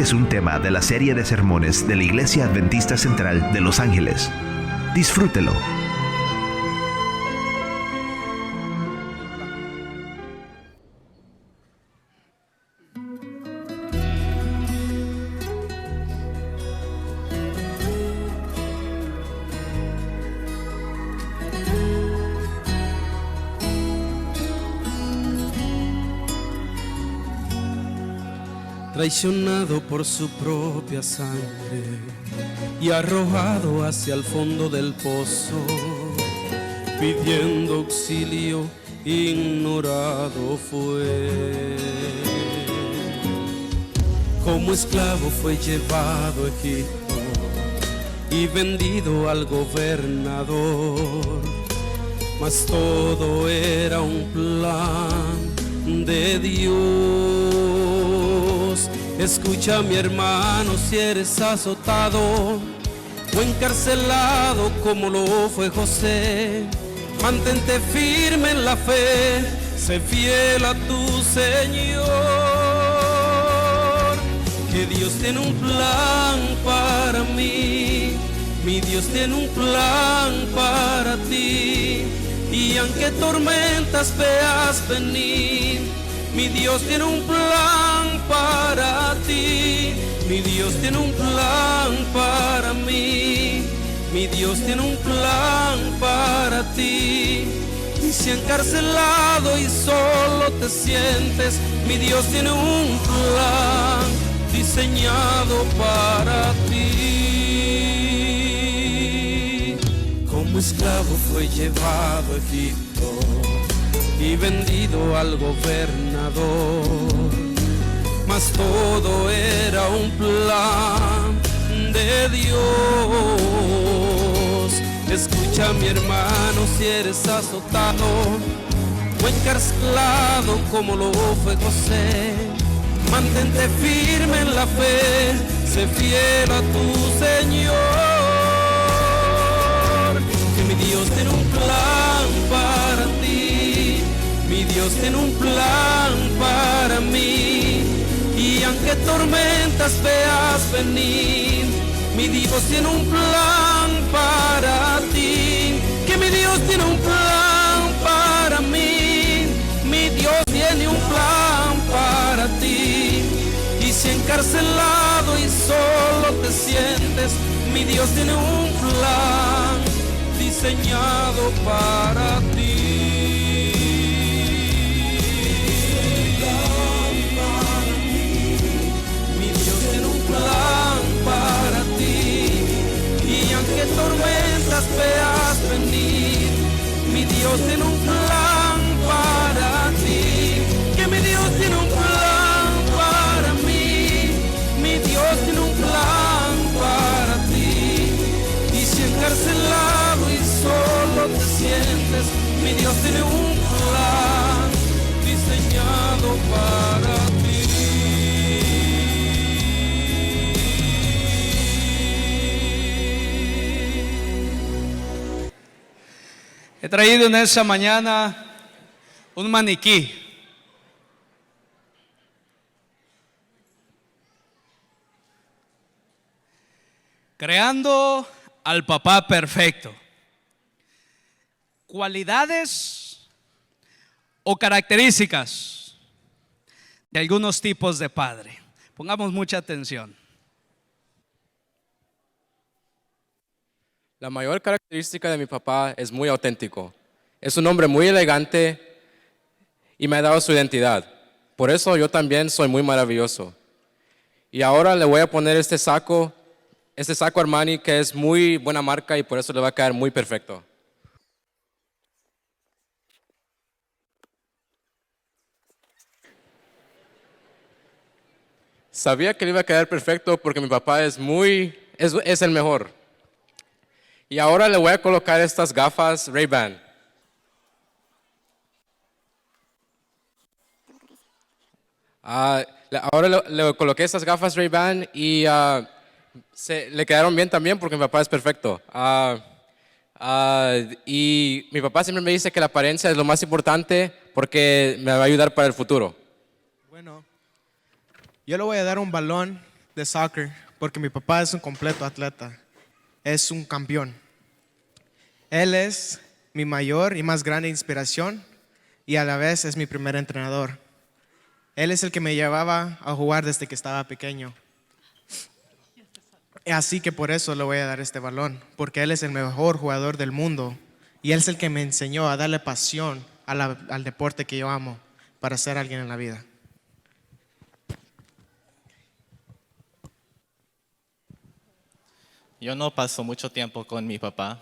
Este es un tema de la serie de sermones de la Iglesia Adventista Central de Los Ángeles. Disfrútelo. Traicionado por su propia sangre y arrojado hacia el fondo del pozo, pidiendo auxilio, ignorado fue. Como esclavo fue llevado a Egipto y vendido al gobernador, mas todo era un plan de Dios. Escucha, mi hermano, si eres azotado o encarcelado como lo fue José, mantente firme en la fe, sé fiel a tu Señor, que Dios tiene un plan para mí, mi Dios tiene un plan para ti, y aunque tormentas veas venir, mi Dios tiene un plan para ti, mi Dios tiene un plan para mí, mi Dios tiene un plan para ti. Y si encarcelado y solo te sientes, mi Dios tiene un plan diseñado para ti. Como esclavo fue llevado a Egipto y vendido al gobernador, mas todo era un plan de Dios. Escucha, mi hermano, si eres azotado o encarcelado como lo fue José, mantente firme en la fe, sé fiel a tu Señor, que mi Dios tiene un plan para ti, mi Dios tiene un plan para mí, y aunque tormentas veas venir, mi Dios tiene un plan para ti, que mi Dios tiene un plan para mí, mi Dios tiene un plan para ti, y si encarcelado y solo te sientes, mi Dios tiene un plan diseñado para ti. Que tormentas veas venir, mi Dios tiene un plan para ti, que mi Dios tiene un plan para mí, mi Dios tiene un plan para ti, y si encarcelado y solo te sientes, mi Dios tiene un plan diseñado para ti. He traído en esta mañana un maniquí. Creando al papá perfecto. Cualidades o características de algunos tipos de padre. Pongamos mucha atención. La mayor característica de mi papá es muy auténtico. Es un hombre muy elegante y me ha dado su identidad. Por eso yo también soy muy maravilloso. Y ahora le voy a poner este saco Armani, que es muy buena marca y por eso le va a quedar muy perfecto. Sabía que le iba a quedar perfecto porque mi papá es el mejor. Y ahora le voy a colocar estas gafas Ray-Ban. Ahora le coloqué estas gafas Ray-Ban y le quedaron bien también porque mi papá es perfecto. Y mi papá siempre me dice que la apariencia es lo más importante porque me va a ayudar para el futuro. Bueno, yo le voy a dar un balón de soccer porque mi papá es un completo atleta, es un campeón. Él es mi mayor y más grande inspiración y a la vez es mi primer entrenador. Él es el que me llevaba a jugar desde que estaba pequeño. Así que por eso le voy a dar este balón, porque él es el mejor jugador del mundo y él es el que me enseñó a darle pasión al deporte que yo amo para ser alguien en la vida. Yo no paso mucho tiempo con mi papá,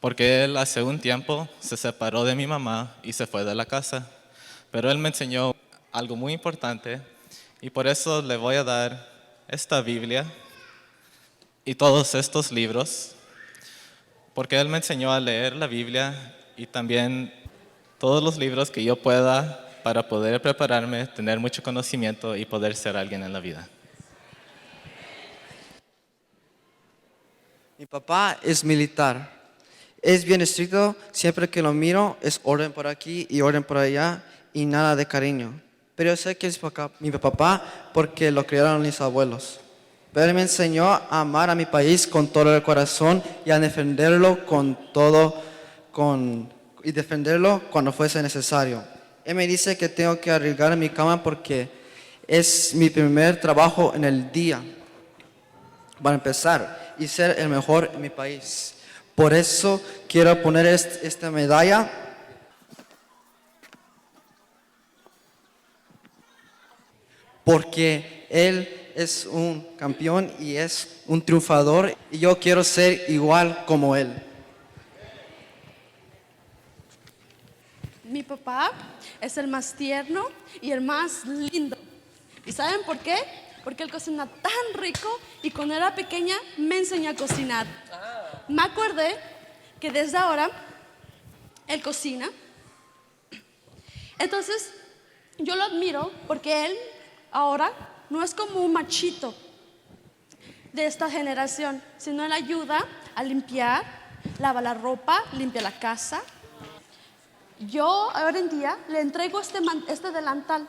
porque él hace un tiempo se separó de mi mamá y se fue de la casa. Pero él me enseñó algo muy importante y por eso le voy a dar esta Biblia y todos estos libros, porque él me enseñó a leer la Biblia y también todos los libros que yo pueda para poder prepararme, tener mucho conocimiento y poder ser alguien en la vida. Mi papá es militar. Es bien estricto, siempre que lo miro es orden por aquí y orden por allá y nada de cariño. Pero yo sé que es mi papá porque lo criaron mis abuelos. Pero él me enseñó a amar a mi país con todo el corazón y a defenderlo con todo, y defenderlo cuando fuese necesario. Él me dice que tengo que arriesgar en mi cama porque es mi primer trabajo en el día. Para empezar y ser el mejor en mi país. Por eso quiero poner esta medalla porque él es un campeón y es un triunfador y yo quiero ser igual como él. Mi papá es el más tierno y el más lindo. ¿Y saben por qué? Porque él cocina tan rico y cuando era pequeña me enseñó a cocinar. Me acordé que desde ahora él cocina. Entonces yo lo admiro porque él ahora no es como un machito de esta generación, sino él ayuda a limpiar, lava la ropa, limpia la casa. Yo ahora en día le entrego este delantal.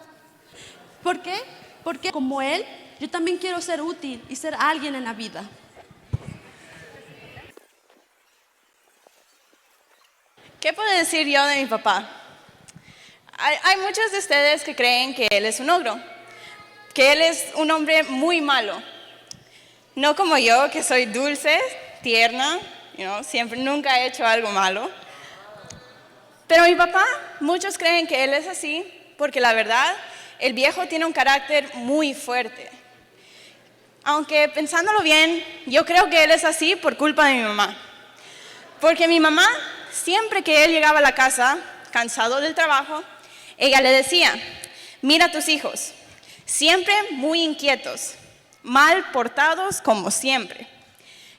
¿Por qué? Porque como él, yo también quiero ser útil y ser alguien en la vida. ¿Qué puedo decir yo de mi papá? Hay muchos de ustedes que creen que él es un ogro, que él es un hombre muy malo. No como yo, que soy dulce, tierna, siempre, nunca he hecho algo malo. Pero mi papá, muchos creen que él es así porque la verdad, el viejo tiene un carácter muy fuerte. Aunque pensándolo bien, yo creo que él es así por culpa de mi mamá. Porque mi mamá, siempre que él llegaba a la casa, cansado del trabajo, ella le decía, mira a tus hijos, siempre muy inquietos, mal portados como siempre.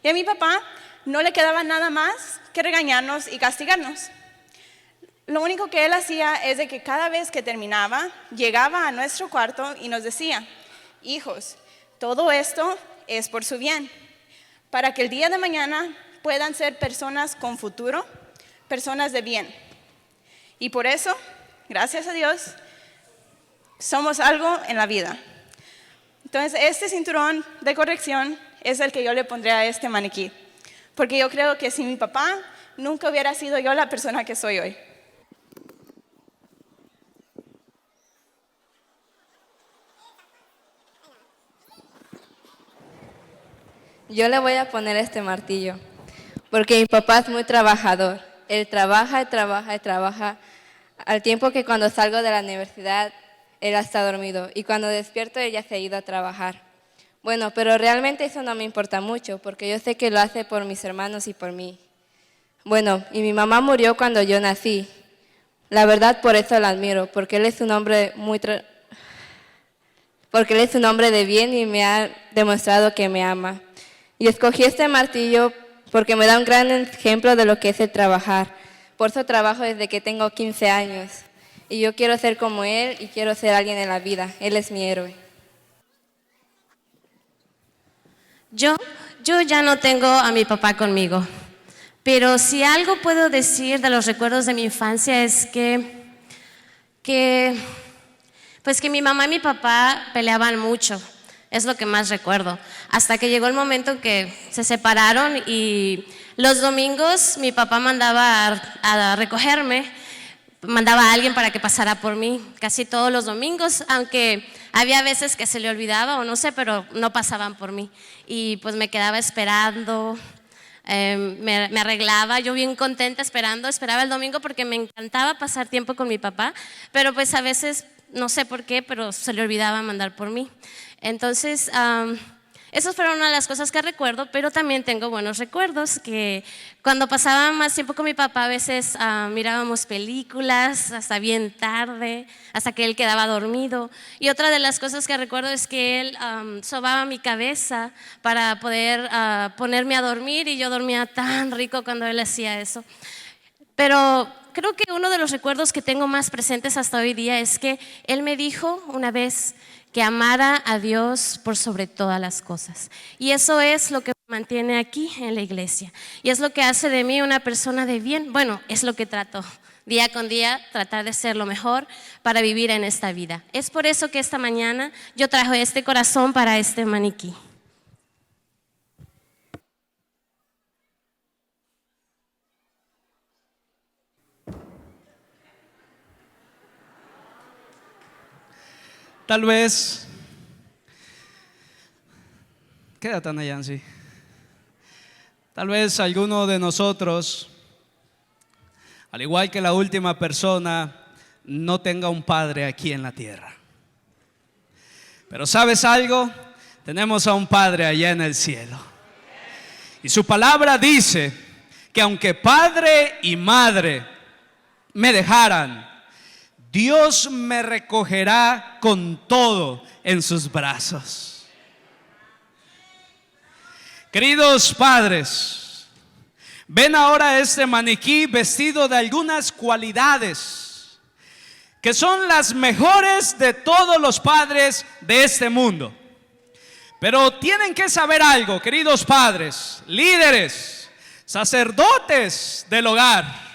Y a mi papá no le quedaba nada más que regañarnos y castigarnos. Lo único que él hacía es de que cada vez que terminaba, llegaba a nuestro cuarto y nos decía, hijos, todo esto es por su bien, para que el día de mañana puedan ser personas con futuro, personas de bien. Y por eso, gracias a Dios, somos algo en la vida. Entonces, este cinturón de corrección es el que yo le pondré a este maniquí, porque yo creo que sin mi papá nunca hubiera sido yo la persona que soy hoy. Yo le voy a poner este martillo, porque mi papá es muy trabajador. Él trabaja y trabaja y trabaja, al tiempo que cuando salgo de la universidad, él está dormido, y cuando despierto, él ya se ha ido a trabajar. Bueno, pero realmente eso no me importa mucho, porque yo sé que lo hace por mis hermanos y por mí. Bueno, y mi mamá murió cuando yo nací. La verdad, por eso la admiro, porque él es un hombre de bien y me ha demostrado que me ama. Y escogí este martillo porque me da un gran ejemplo de lo que es el trabajar. Por eso trabajo desde que tengo 15 años. Y yo quiero ser como él y quiero ser alguien en la vida. Él es mi héroe. Yo ya no tengo a mi papá conmigo. Pero si algo puedo decir de los recuerdos de mi infancia es que mi mamá y mi papá peleaban mucho. Es lo que más recuerdo. Hasta que llegó el momento en que se separaron y los domingos mi papá mandaba a recogerme, mandaba a alguien para que pasara por mí, casi todos los domingos, aunque había veces que se le olvidaba o no sé, pero no pasaban por mí. Y pues me quedaba esperando, me arreglaba, yo bien contenta esperaba el domingo porque me encantaba pasar tiempo con mi papá, pero pues a veces, no sé por qué, pero se le olvidaba mandar por mí. Entonces, esas fueron una de las cosas que recuerdo, pero también tengo buenos recuerdos, que cuando pasaba más tiempo con mi papá a veces mirábamos películas hasta bien tarde, hasta que él quedaba dormido. Y otra de las cosas que recuerdo es que él sobaba mi cabeza para poder ponerme a dormir, y yo dormía tan rico cuando él hacía eso. Pero creo que uno de los recuerdos que tengo más presentes hasta hoy día es que él me dijo una vez que amara a Dios por sobre todas las cosas. Y eso es lo que me mantiene aquí en la iglesia. Y es lo que hace de mí una persona de bien. Bueno, es lo que trato día con día, tratar de ser lo mejor para vivir en esta vida. Es por eso que esta mañana yo traje este corazón para este maniquí. Tal vez, quédate Ana Yancy. Tal vez alguno de nosotros, al igual que la última persona, no tenga un padre aquí en la tierra. Pero ¿sabes algo? Tenemos a un padre allá en el cielo. Y su palabra dice que aunque padre y madre me dejaran, Dios me recogerá con todo en sus brazos. Queridos padres, ven ahora este maniquí vestido de algunas cualidades que son las mejores de todos los padres de este mundo. Pero tienen que saber algo, queridos padres, líderes, sacerdotes del hogar.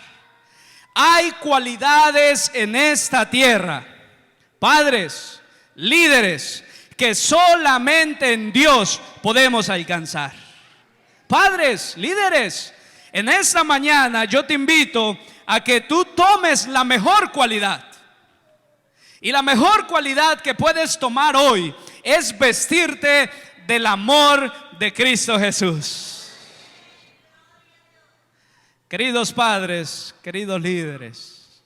Hay cualidades en esta tierra, padres, líderes, que solamente en Dios podemos alcanzar. Padres, líderes, en esta mañana yo te invito a que tú tomes la mejor cualidad. Y la mejor cualidad que puedes tomar hoy es vestirte del amor de Cristo Jesús. Queridos padres, queridos líderes,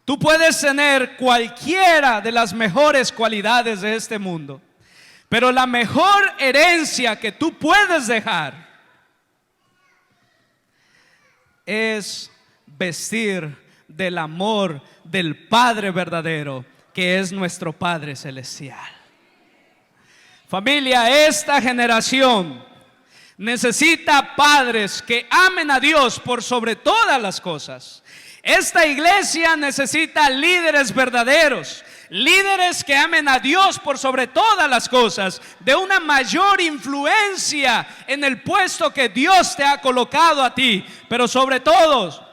tú puedes tener cualquiera de las mejores cualidades de este mundo, pero la mejor herencia que tú puedes dejar es vestir del amor del Padre verdadero, que es nuestro Padre celestial. Familia, esta generación necesita padres que amen a Dios por sobre todas las cosas. Esta iglesia necesita líderes verdaderos, líderes que amen a Dios por sobre todas las cosas, de una mayor influencia en el puesto que Dios te ha colocado a ti. Pero sobre todo,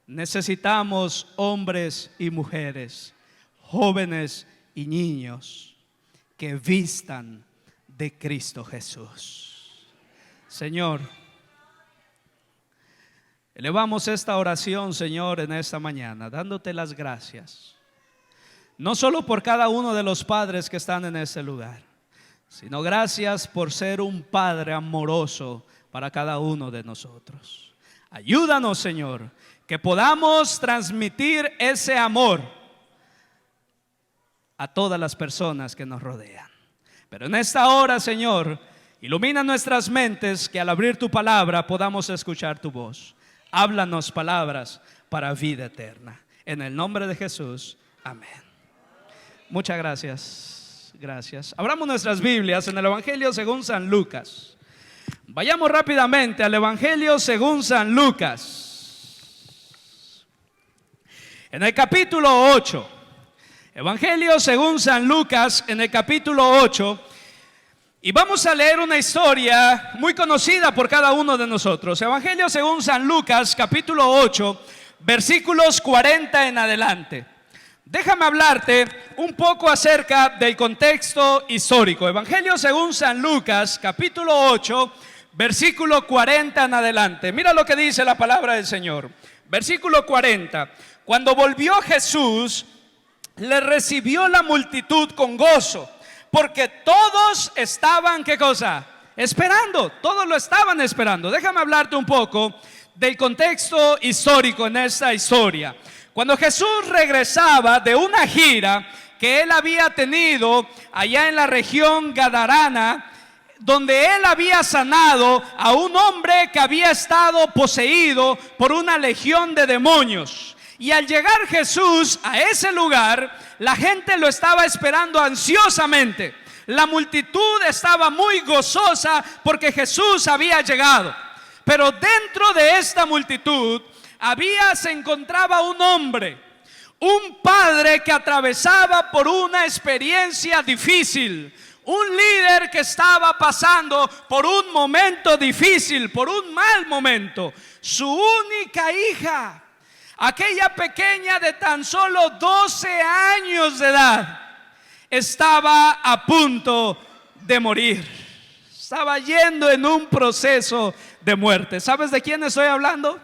necesitamos hombres y mujeres, jóvenes y niños que vistan de Cristo Jesús. Señor, elevamos esta oración, Señor, en esta mañana, dándote las gracias, no solo por cada uno de los padres que están en este lugar, sino gracias por ser un Padre amoroso para cada uno de nosotros. Ayúdanos, Señor, que podamos transmitir ese amor a todas las personas que nos rodean. Pero en esta hora, Señor, ilumina nuestras mentes, que al abrir tu palabra podamos escuchar tu voz. Háblanos palabras para vida eterna. En el nombre de Jesús, amén. Muchas gracias. Gracias. Abramos nuestras Biblias en el Evangelio según San Lucas. Vayamos rápidamente al Evangelio según San Lucas. En el capítulo 8. Evangelio según San Lucas, en el capítulo 8. Y vamos a leer una historia muy conocida por cada uno de nosotros. Evangelio según San Lucas, capítulo 8, versículos 40 en adelante. Déjame hablarte un poco acerca del contexto histórico. Evangelio según San Lucas, capítulo 8, versículo 40 en adelante. Mira lo que dice la palabra del Señor. Versículo 40. Cuando volvió Jesús, le recibió la multitud con gozo, porque todos estaban, ¿qué cosa? Esperando, todos lo estaban esperando. Déjame hablarte un poco del contexto histórico en esta historia. Cuando Jesús regresaba de una gira que él había tenido allá en la región gadarana, donde él había sanado a un hombre que había estado poseído por una legión de demonios. Y al llegar Jesús a ese lugar, la gente lo estaba esperando ansiosamente. La multitud estaba muy gozosa porque Jesús había llegado. Pero dentro de esta multitud se encontraba un hombre, un padre que atravesaba por una experiencia difícil, un líder que estaba pasando por un momento difícil, por un mal momento. Su única hija, aquella pequeña de tan solo 12 años de edad, estaba a punto de morir. Estaba yendo en un proceso de muerte. ¿Sabes de quién estoy hablando?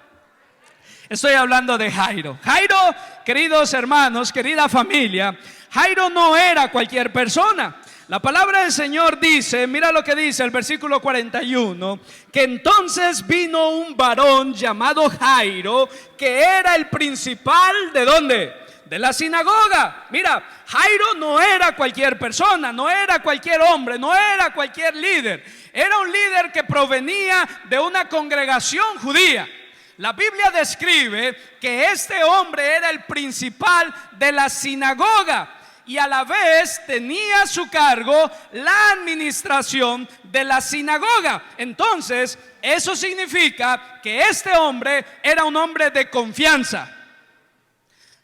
Estoy hablando de Jairo. Jairo, queridos hermanos, querida familia, Jairo no era cualquier persona. La palabra del Señor dice, mira lo que dice el versículo 41, que entonces vino un varón llamado Jairo, que era el principal, ¿de dónde? De la sinagoga. Mira, Jairo no era cualquier persona, no era cualquier hombre, no era cualquier líder. Era un líder que provenía de una congregación judía. La Biblia describe que este hombre era el principal de la sinagoga y a la vez tenía a su cargo la administración de la sinagoga. Entonces, eso significa que este hombre era un hombre de confianza.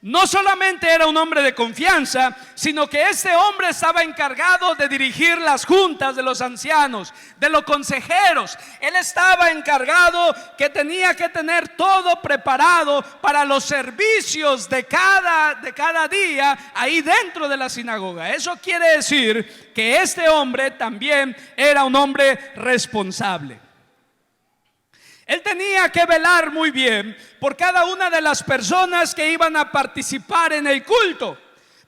No solamente era un hombre de confianza, sino que este hombre estaba encargado de dirigir las juntas de los ancianos, de los consejeros. Él estaba encargado que tenía que tener todo preparado para los servicios de cada día ahí dentro de la sinagoga. Eso quiere decir que este hombre también era un hombre responsable. Él tenía que velar muy bien por cada una de las personas que iban a participar en el culto.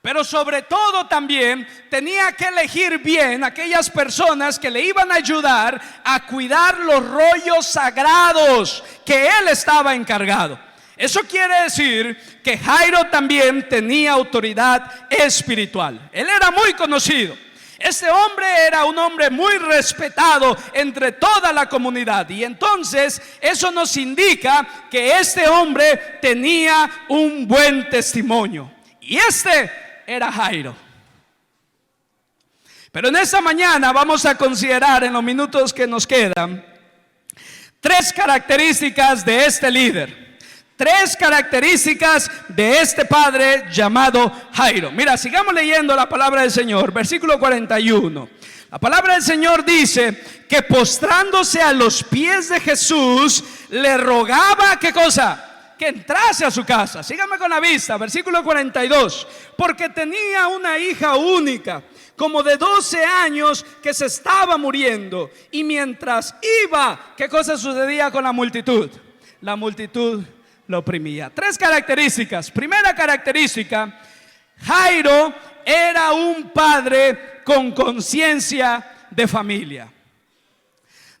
Pero sobre todo también tenía que elegir bien aquellas personas que le iban a ayudar a cuidar los rollos sagrados que él estaba encargado. Eso quiere decir que Jairo también tenía autoridad espiritual. Él era muy conocido. Este hombre era un hombre muy respetado entre toda la comunidad. Y entonces eso nos indica que este hombre tenía un buen testimonio. Y este era Jairo. Pero en esta mañana vamos a considerar en los minutos que nos quedan 3 características de este líder. 3 características de este padre llamado Jairo. Mira, sigamos leyendo la palabra del Señor, versículo 41. La palabra del Señor dice que postrándose a los pies de Jesús, le rogaba, ¿qué cosa? Que entrase a su casa. Síganme con la vista, versículo 42. Porque tenía una hija única, como de 12 años, que se estaba muriendo. Y mientras iba, ¿qué cosa sucedía con la multitud? La multitud lo oprimía. 3 características. Primera característica, Jairo era un padre con conciencia de familia.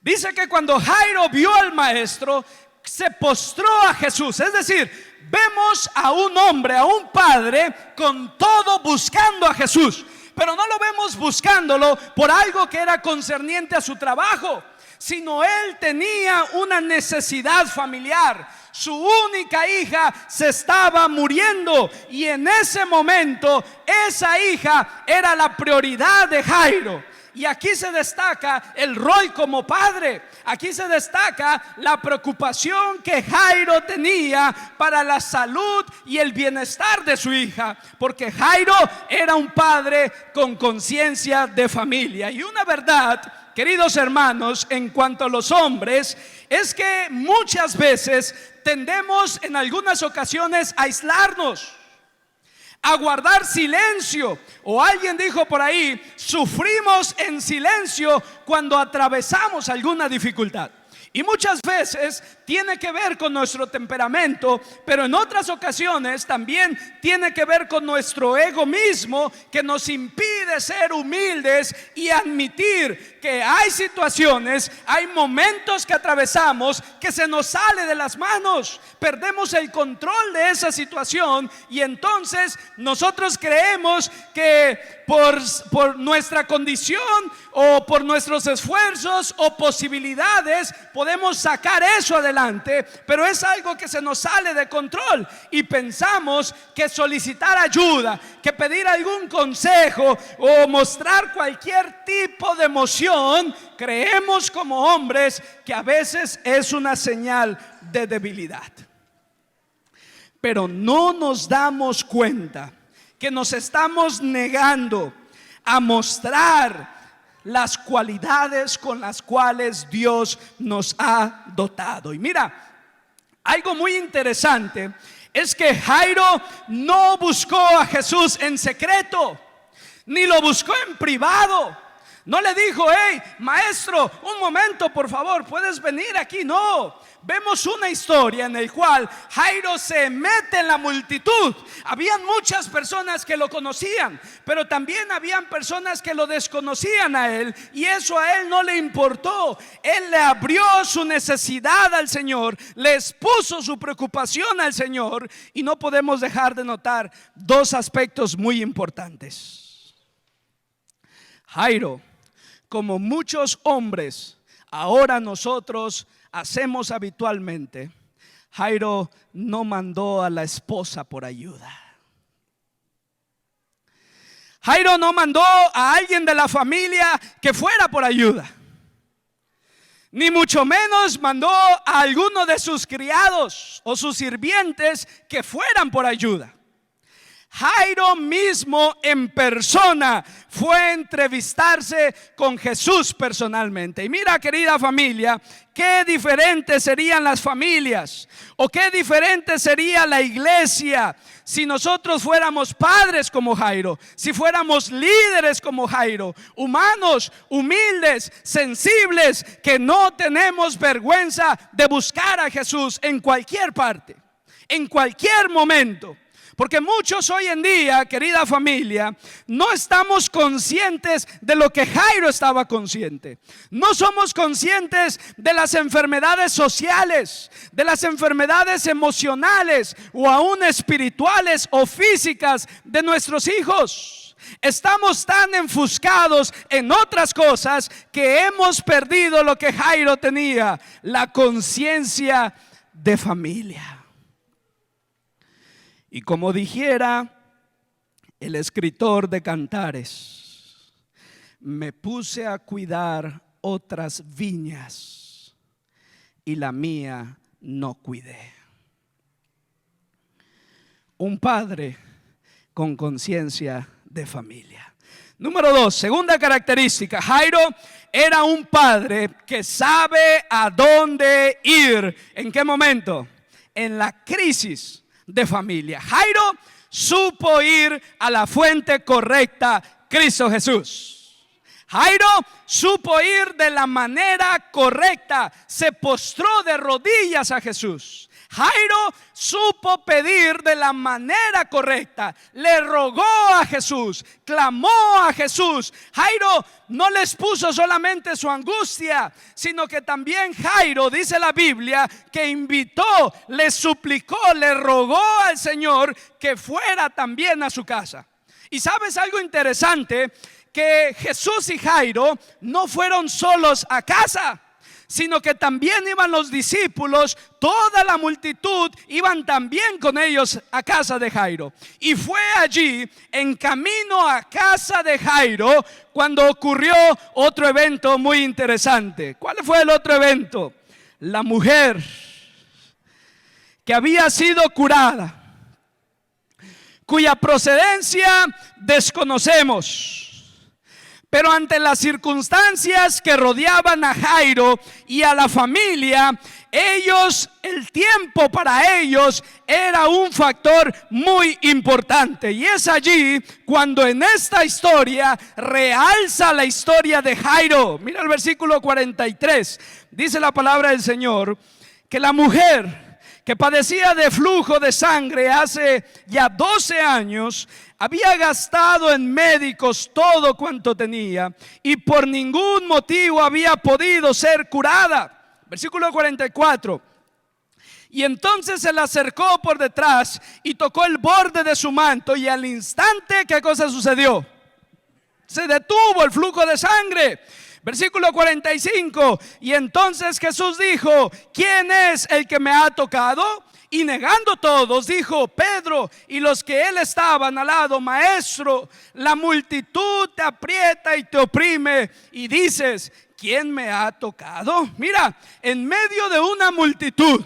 Dice que cuando Jairo vio al maestro, se postró a Jesús. Es decir, vemos a un hombre, a un padre con todo buscando a Jesús. Pero no lo vemos buscándolo por algo que era concerniente a su trabajo, sino él tenía una necesidad familiar. Su única hija se estaba muriendo y en ese momento esa hija era la prioridad de Jairo. Y aquí se destaca el rol como padre. Aquí se destaca la preocupación que Jairo tenía para la salud y el bienestar de su hija, porque Jairo era un padre con conciencia de familia. Y una verdad, queridos hermanos, en cuanto a los hombres, es que muchas veces tendemos en algunas ocasiones a aislarnos, a guardar silencio. O alguien dijo por ahí, sufrimos en silencio cuando atravesamos alguna dificultad. Y muchas veces tiene que ver con nuestro temperamento, pero en otras ocasiones también tiene que ver con nuestro ego mismo, que nos impide ser humildes y admitir que hay situaciones, hay momentos que atravesamos que se nos sale de las manos, perdemos el control de esa situación y entonces nosotros creemos que por nuestra condición o por nuestros esfuerzos o posibilidades podemos sacar eso adelante, pero es algo que se nos sale de control y pensamos que solicitar ayuda, que pedir algún consejo o mostrar cualquier tipo de emoción, creemos como hombres que a veces es una señal de debilidad. Pero no nos damos cuenta que nos estamos negando a mostrar las cualidades con las cuales Dios nos ha dotado. Y mira, algo muy interesante es que Jairo no buscó a Jesús en secreto, ni lo buscó en privado. No le dijo, hey, maestro, un momento, por favor, ¿puedes venir aquí? No, vemos una historia en la cual Jairo se mete en la multitud. Habían muchas personas que lo conocían, pero también habían personas que lo desconocían a él, y eso a él no le importó. Él le abrió su necesidad al Señor, le expuso su preocupación al Señor, y no podemos dejar de notar dos aspectos muy importantes. Jairo, como muchos hombres ahora nosotros hacemos habitualmente, Jairo no mandó a la esposa por ayuda. Jairo no mandó a alguien de la familia que fuera por ayuda, ni mucho menos mandó a alguno de sus criados o sus sirvientes que fueran por ayuda. Jairo mismo en persona fue a entrevistarse con Jesús personalmente. Y mira, querida familia, qué diferentes serían las familias, o qué diferente sería la iglesia si nosotros fuéramos padres como Jairo, si fuéramos líderes como Jairo, humanos, humildes, sensibles, que no tenemos vergüenza de buscar a Jesús en cualquier parte, en cualquier momento. Porque muchos hoy en día, querida familia, no estamos conscientes de lo que Jairo estaba consciente. No somos conscientes de las enfermedades sociales, de las enfermedades emocionales o aún espirituales o físicas de nuestros hijos. Estamos tan enfuscados en otras cosas que hemos perdido lo que Jairo tenía, la conciencia de familia. Y como dijera el escritor de Cantares, me puse a cuidar otras viñas y la mía no cuidé. Un padre con conciencia de familia. Número 2, segunda característica, Jairo era un padre que sabe a dónde ir. ¿En qué momento? En la crisis de familia. Jairo supo ir a la fuente correcta, Cristo Jesús. Jairo supo ir de la manera correcta, se postró de rodillas a Jesús. Jairo supo pedir de la manera correcta, le rogó a Jesús, clamó a Jesús. Jairo no les puso solamente su angustia, sino que también Jairo, dice la Biblia, que invitó, le suplicó, le rogó al Señor que fuera también a su casa. Y sabes algo interesante, que Jesús y Jairo no fueron solos a casa, sino que también iban los discípulos, toda la multitud iban también con ellos a casa de Jairo. Y fue allí, en camino a casa de Jairo, cuando ocurrió otro evento muy interesante. ¿Cuál fue el otro evento? La mujer que había sido curada, cuya procedencia desconocemos, Pero ante las circunstancias que rodeaban a Jairo y a la familia, el tiempo para ellos era un factor muy importante. Y es allí cuando en esta historia realza la historia de Jairo. Mira el versículo 43. Dice la palabra del Señor que la mujer que padecía de flujo de sangre hace ya 12 años, había gastado en médicos todo cuanto tenía y por ningún motivo había podido ser curada. Versículo 44. Y entonces se le acercó por detrás y tocó el borde de su manto, y al instante, ¿qué cosa sucedió? Se detuvo el flujo de sangre. Versículo 45. Y entonces Jesús dijo: ¿quién es el que me ha tocado? Y negando todos, dijo: Pedro. Y los que él estaban al lado: Maestro, la multitud te aprieta y te oprime, y dices: ¿quién me ha tocado? Mira, en medio de una multitud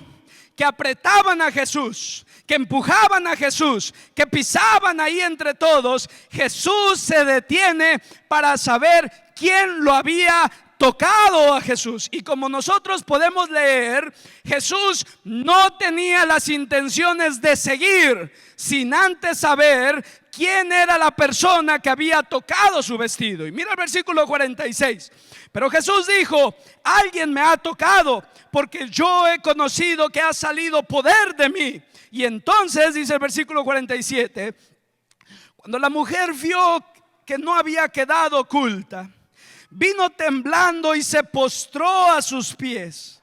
que apretaban a Jesús, que empujaban a Jesús, que pisaban ahí entre todos, Jesús se detiene para saber quién lo había tocado a Jesús. Y como nosotros podemos leer, Jesús no tenía las intenciones de seguir sin antes saber quién era la persona que había tocado su vestido. Y mira el versículo 46. Pero Jesús dijo: alguien me ha tocado, porque yo he conocido que ha salido poder de mí. Y entonces dice el versículo 47, cuando la mujer vio que no había quedado oculta, vino temblando y se postró a sus pies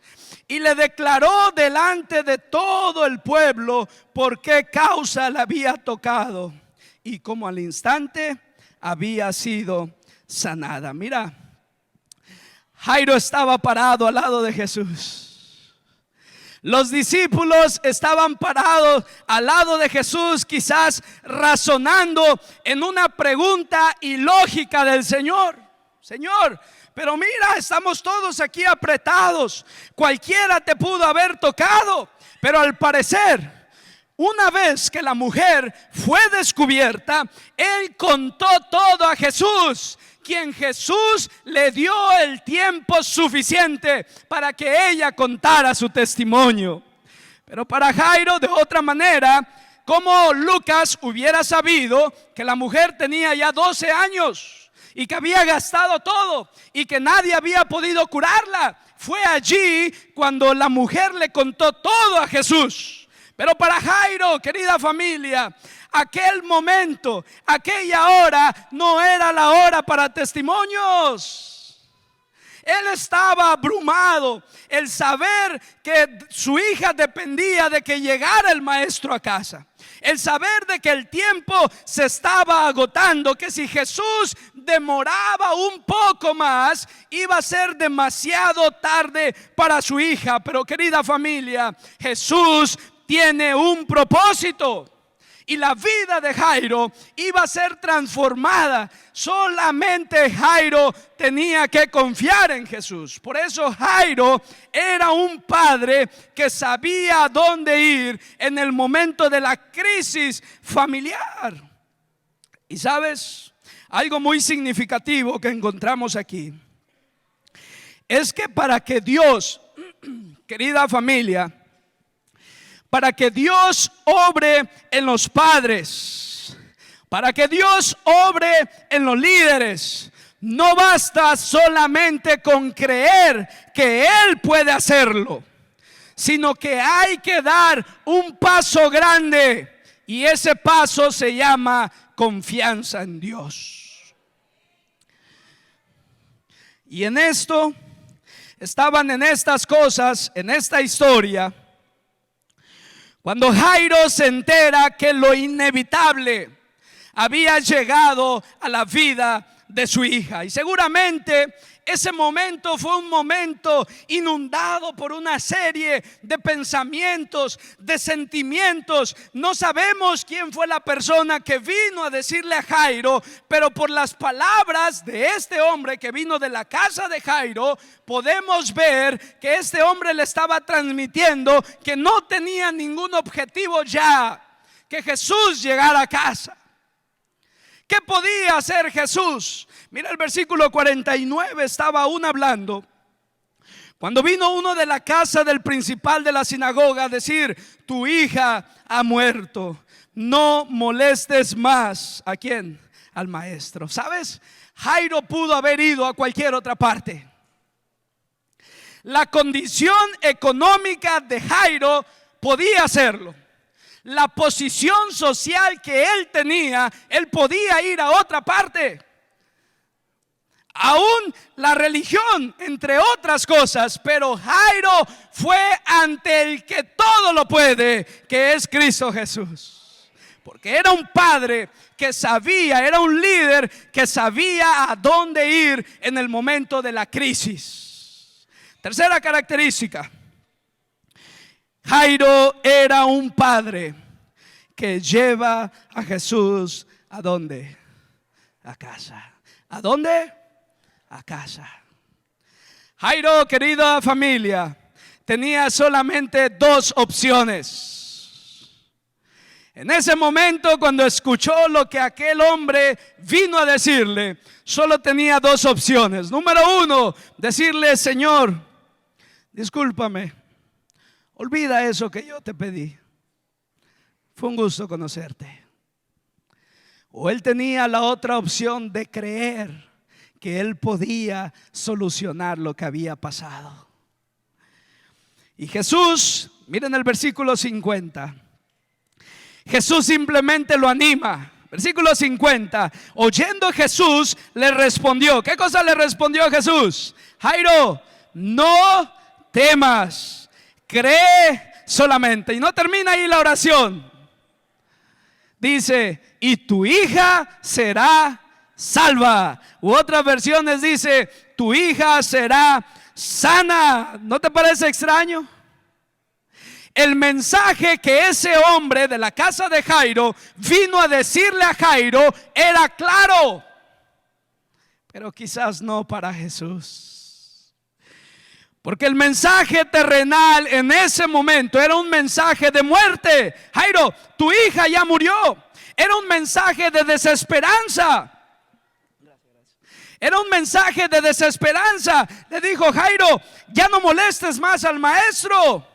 y le declaró delante de todo el pueblo por qué causa le había tocado y cómo al instante había sido sanada. Mira, Jairo estaba parado al lado de Jesús. Los discípulos estaban parados al lado de Jesús, quizás razonando en una pregunta ilógica del Señor. Señor, pero mira, estamos todos aquí apretados. Cualquiera te pudo haber tocado, pero al parecer, una vez que la mujer fue descubierta, él contó todo a Jesús, quien Jesús le dio el tiempo suficiente para que ella contara su testimonio. Pero para Jairo, de otra manera, como Lucas hubiera sabido que la mujer tenía ya 12 años y que había gastado todo y que nadie había podido curarla, fue allí cuando la mujer le contó todo a Jesús. Pero para Jairo, querida familia, aquel momento, aquella hora no era la hora para testimonios. Él estaba abrumado, el saber que su hija dependía de que llegara el maestro a casa, el saber de que el tiempo se estaba agotando, que si Jesús demoraba un poco más iba a ser demasiado tarde para su hija. Pero querida familia, Jesús tiene un propósito y la vida de Jairo iba a ser transformada. Solamente Jairo tenía que confiar en Jesús. Por eso Jairo era un padre que sabía a dónde ir en el momento de la crisis familiar. Y sabes, algo muy significativo que encontramos aquí es que para que Dios, querida familia, para que Dios obre en los padres, para que Dios obre en los líderes, no basta solamente con creer que Él puede hacerlo, sino que hay que dar un paso grande, y ese paso se llama confianza en Dios. Y en esto, estaban en estas cosas, en esta historia, cuando Jairo se entera que lo inevitable había llegado a la vida de su hija. Y seguramente ese momento fue un momento inundado por una serie de pensamientos, de sentimientos. No sabemos quién fue la persona que vino a decirle a Jairo, pero por las palabras de este hombre que vino de la casa de Jairo, podemos ver que este hombre le estaba transmitiendo que no tenía ningún objetivo ya, que Jesús llegara a casa, ¿Qué podía hacer Jesús? Mira el versículo 49, estaba aún hablando. Cuando vino uno de la casa del principal de la sinagoga a decir: tu hija ha muerto, no molestes más. ¿A quién? Al maestro. ¿Sabes? Jairo pudo haber ido a cualquier otra parte. La condición económica de Jairo podía hacerlo. La posición social que él tenía, él podía ir a otra parte. Aún la religión, entre otras cosas, pero Jairo fue ante el que todo lo puede, que es Cristo Jesús. Porque era un padre que sabía, era un líder que sabía a dónde ir en el momento de la crisis. Tercera característica: Jairo era un padre que lleva a Jesús ¿a dónde? A casa. ¿A dónde? A casa. Jairo, querida familia, tenía solamente dos opciones. En ese momento, cuando escuchó lo que aquel hombre vino a decirle, solo tenía dos opciones. Número uno, decirle: Señor, discúlpame, olvida eso que yo te pedí. Fue un gusto conocerte. O él tenía la otra opción de creer que él podía solucionar lo que había pasado. Y Jesús, miren el versículo 50. Jesús simplemente lo anima. Versículo 50. Oyendo Jesús le respondió. ¿Qué cosa le respondió Jesús? Jairo, no temas, cree solamente. Y no termina ahí la oración. Dice: y tu hija será salva. U otras versiones dice: tu hija será sana. ¿No te parece extraño? El mensaje que ese hombre de la casa de Jairo vino a decirle a Jairo era claro, pero quizás no para Jesús. Porque el mensaje terrenal en ese momento era un mensaje de muerte. Jairo, tu hija ya murió. Era un mensaje de desesperanza. Era un mensaje de desesperanza. Le dijo: Jairo, ya no molestes más al maestro.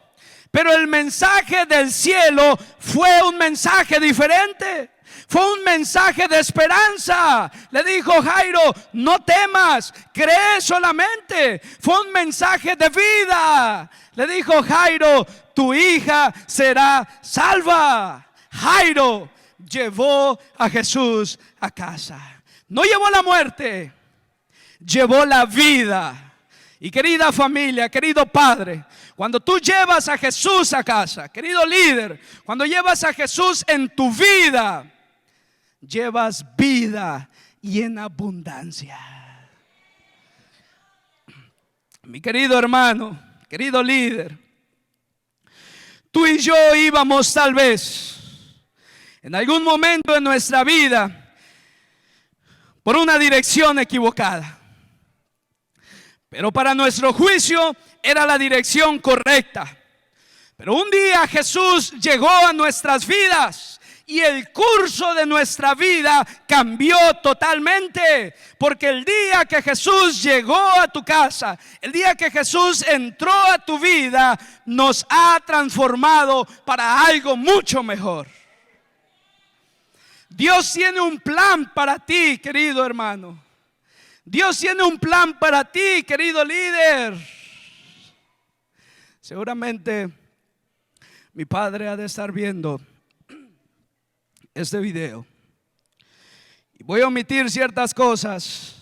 Pero el mensaje del cielo fue un mensaje diferente. Fue un mensaje de esperanza. Le dijo: Jairo, no temas, cree solamente. Fue un mensaje de vida. Le dijo: Jairo, tu hija será salva. Jairo llevó a Jesús a casa. No llevó la muerte, llevó la vida. Y querida familia, querido padre, cuando tú llevas a Jesús a casa, querido líder, cuando llevas a Jesús en tu vida, llevas vida y en abundancia. Mi querido hermano, querido líder, tú y yo íbamos tal vez en algún momento en nuestra vida por una dirección equivocada. Pero para nuestro juicio era la dirección correcta. Pero un día Jesús llegó a nuestras vidas y el curso de nuestra vida cambió totalmente. Porque el día que Jesús llegó a tu casa, el día que Jesús entró a tu vida, nos ha transformado para algo mucho mejor. Dios tiene un plan para ti, querido hermano. Dios tiene un plan para ti, querido líder. Seguramente mi padre ha de estar viendo este video. Y voy a omitir ciertas cosas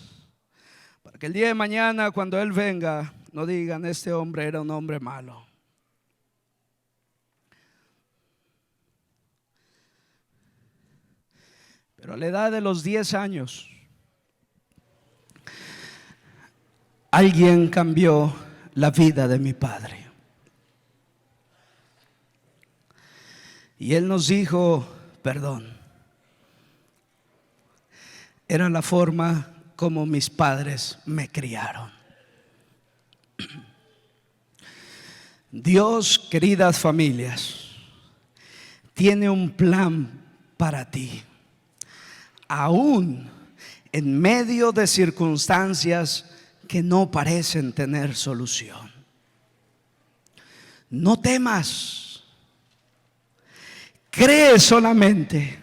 para que el día de mañana, cuando él venga, no digan: este hombre era un hombre malo. Pero a la edad de los 10 años, alguien cambió la vida de mi padre. Y él nos dijo perdón. Era la forma como mis padres me criaron. Dios, queridas familias, tiene un plan para ti. aún en medio de circunstancias que no parecen tener solución. No temas, cree solamente,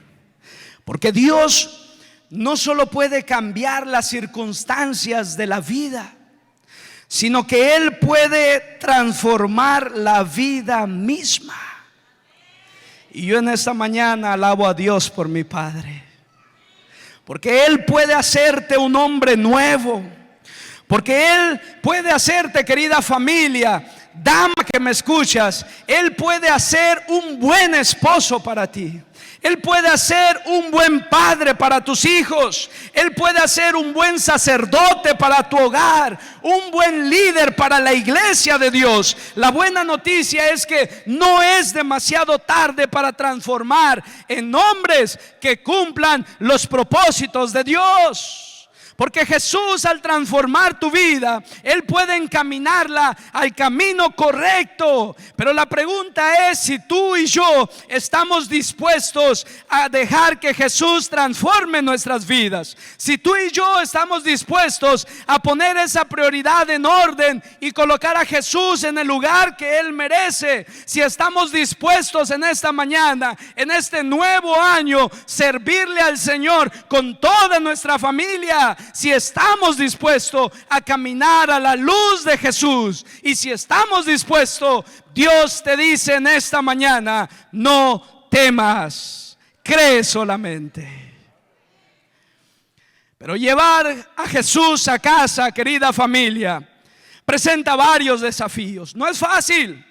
porque Dios no solo puede cambiar las circunstancias de la vida, sino que Él puede transformar la vida misma. Y yo en esta mañana alabo a Dios por mi Padre, porque Él puede hacerte un hombre nuevo, porque Él puede hacerte, querida familia, dama que me escuchas, Él puede hacer un buen esposo para ti. Él puede hacer un buen padre para tus hijos. Él puede hacer un buen sacerdote para tu hogar, un buen líder para la iglesia de Dios. La buena noticia es que no es demasiado tarde para transformar en hombres que cumplan los propósitos de Dios. Porque Jesús, al transformar tu vida, Él puede encaminarla al camino correcto. Pero la pregunta es si tú y yo estamos dispuestos a dejar que Jesús transforme nuestras vidas. Si tú y yo estamos dispuestos a poner esa prioridad en orden y colocar a Jesús en el lugar que Él merece. Si estamos dispuestos en esta mañana, en este nuevo año, servirle al Señor con toda nuestra familia. Si estamos dispuestos a caminar a la luz de Jesús, y si estamos dispuestos, Dios te dice en esta mañana: no temas, cree solamente. Pero llevar a Jesús a casa, querida familia, presenta varios desafíos. No es fácil.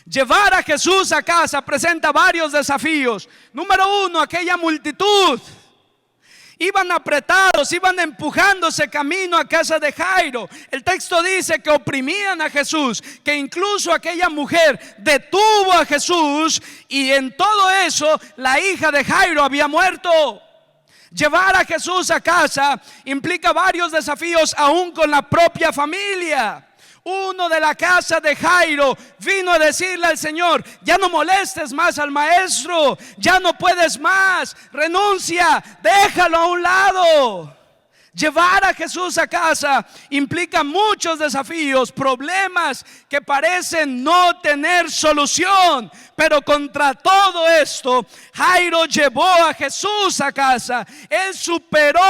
Llevar a Jesús a casa presenta varios desafíos. Número uno, aquella multitud iban apretados, iban empujándose camino a casa de Jairo. El texto dice que oprimían a Jesús, que incluso aquella mujer detuvo a Jesús, y en todo eso la hija de Jairo había muerto. Llevar a Jesús a casa implica varios desafíos aún con la propia familia. Uno de la casa de Jairo vino a decirle al Señor: ya no molestes más al maestro, ya no puedes más, renuncia, déjalo a un lado. Llevar a Jesús a casa implica muchos desafíos, problemas que parecen no tener solución. Pero contra todo esto, Jairo llevó a Jesús a casa. Él superó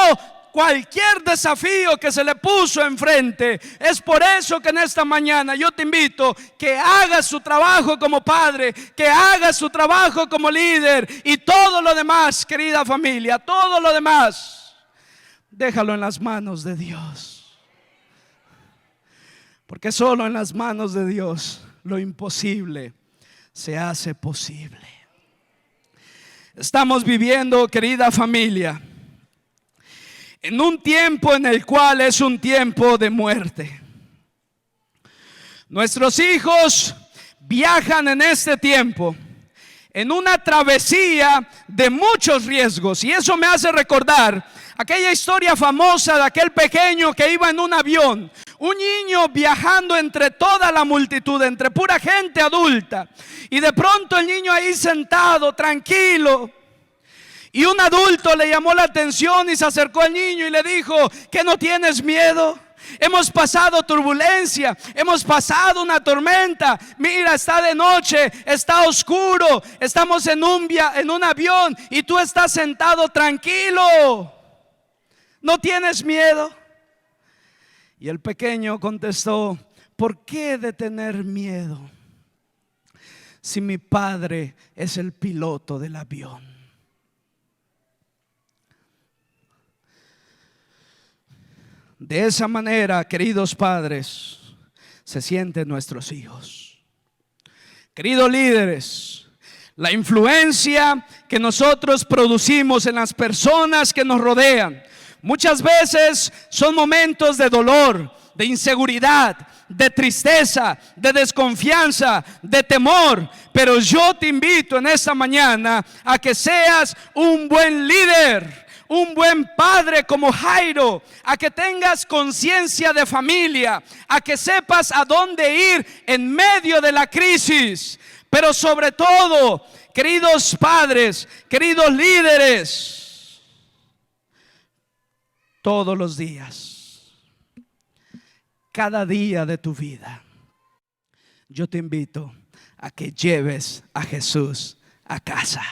cualquier desafío que se le puso enfrente. Es por eso que en esta mañana yo te invito que hagas su trabajo como padre, que hagas su trabajo como líder, y todo lo demás, querida familia, todo lo demás, déjalo en las manos de Dios. Porque solo en las manos de Dios lo imposible se hace posible. Estamos viviendo, querida familia, en un tiempo en el cual es un tiempo de muerte. Nuestros hijos viajan en este tiempo en una travesía de muchos riesgos, y eso me hace recordar aquella historia famosa de aquel pequeño que iba en un avión, un niño viajando entre toda la multitud, entre pura gente adulta, y de pronto el niño ahí sentado, tranquilo. Y un adulto le llamó la atención y se acercó al niño y le dijo: ¿que no tienes miedo? Hemos pasado turbulencia, hemos pasado una tormenta. Mira, está de noche, está oscuro, estamos en un avión y tú estás sentado tranquilo. ¿No tienes miedo? Y el pequeño contestó: ¿por qué de tener miedo si mi padre es el piloto del avión? De esa manera, queridos padres, se sienten nuestros hijos. Queridos líderes, la influencia que nosotros producimos en las personas que nos rodean muchas veces son momentos de dolor, de inseguridad, de tristeza, de desconfianza, de temor. Pero yo te invito en esta mañana a que seas un buen líder, un buen padre como Jairo, a que tengas conciencia de familia, a que sepas a dónde ir en medio de la crisis. Pero sobre todo, queridos padres, queridos líderes, todos los días, cada día de tu vida. Yo te invito a que lleves a Jesús a casa,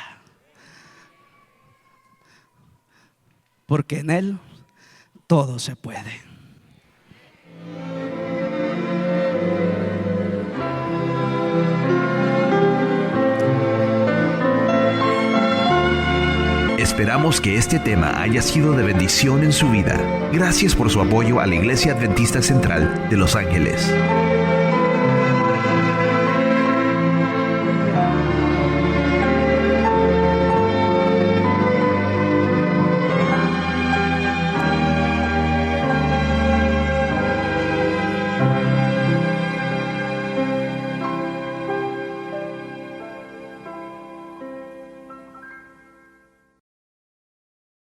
porque en Él todo se puede. Esperamos que este tema haya sido de bendición en su vida. Gracias por su apoyo a la Iglesia Adventista Central de Los Ángeles.